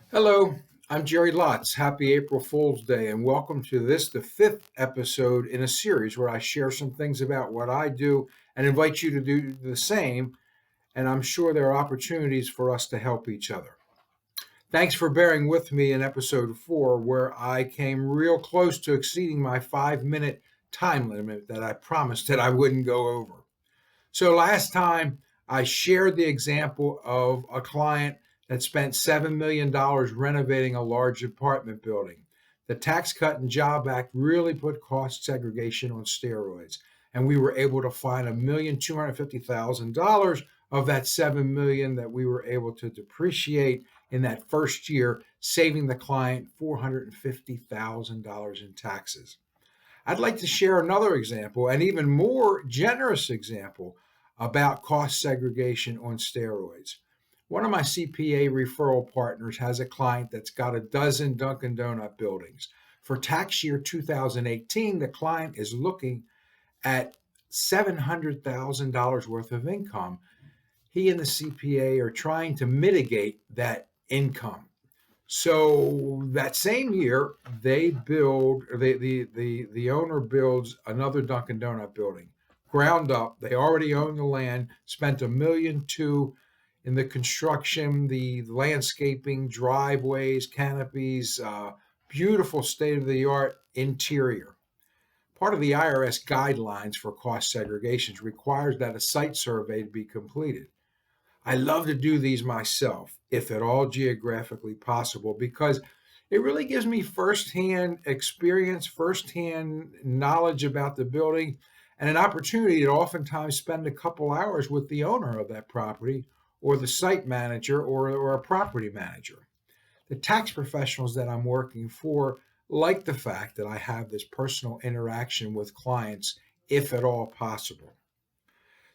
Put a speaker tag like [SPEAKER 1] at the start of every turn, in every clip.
[SPEAKER 1] Hello, I'm Jerry Lotz. Happy April Fool's Day, and welcome to the fifth episode in a series where I share some things about what I do and invite you to do the same. And I'm sure there are opportunities for us to help each other. Thanks for bearing with me in episode 4, where I came real close to exceeding my 5-minute time limit that I promised that I wouldn't go over. So last time I shared the example of a client that spent $7 million renovating a large apartment building. The Tax Cut and Job Act really put cost segregation on steroids, and we were able to find $1,250,000 of that $7 million that we were able to depreciate in that first year, saving the client $450,000 in taxes. I'd like to share another example, an even more generous example about cost segregation on steroids. One of my CPA referral partners has a client that's got a dozen Dunkin' Donut buildings. For tax year 2018, the client is looking at $700,000 worth of income. He and the CPA are trying to mitigate that income. So that same year, the owner builds another Dunkin' Donut building, ground up. They already own the land, spent $1.2 million in the construction, the landscaping, driveways, canopies, beautiful state of the art interior. Part of the IRS guidelines for cost segregations requires that a site survey be completed. I love to do these myself, if at all geographically possible, because it really gives me firsthand experience, firsthand knowledge about the building, and an opportunity to oftentimes spend a couple hours with the owner of that property or the site manager or a property manager. The tax professionals that I'm working for like the fact that I have this personal interaction with clients, if at all possible.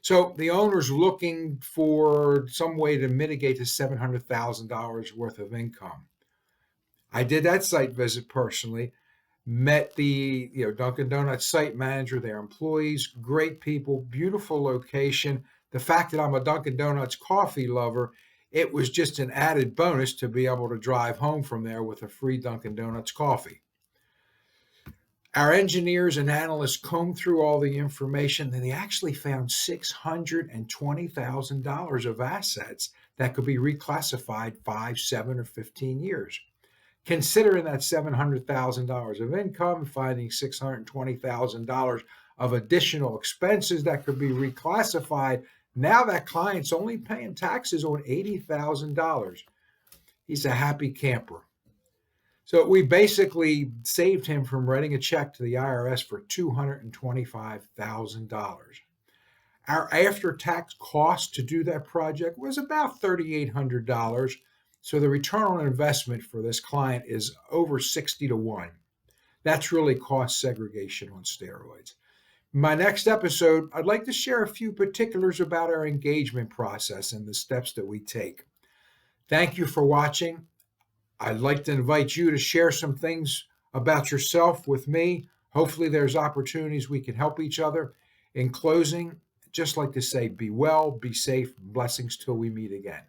[SPEAKER 1] So the owner's looking for some way to mitigate the $700,000 worth of income. I did that site visit personally, met the Dunkin' Donuts site manager, their employees, great people, beautiful location. The fact that I'm a Dunkin' Donuts coffee lover, it was just an added bonus to be able to drive home from there with a free Dunkin' Donuts coffee. Our engineers and analysts combed through all the information and they actually found $620,000 of assets that could be reclassified 5, 7, or 15 years. Considering that $700,000 of income, finding $620,000 of additional expenses that could be reclassified, now that client's only paying taxes on $80,000. He's a happy camper. So we basically saved him from writing a check to the IRS for $225,000. Our after-tax cost to do that project was about $3,800. So the return on investment for this client is over 60 to 1. That's really cost segregation on steroids. In my next episode, I'd like to share a few particulars about our engagement process and the steps that we take. Thank you for watching. I'd like to invite you to share some things about yourself with me. Hopefully, there's opportunities we can help each other. In closing, just like to say, be well, be safe, blessings till we meet again.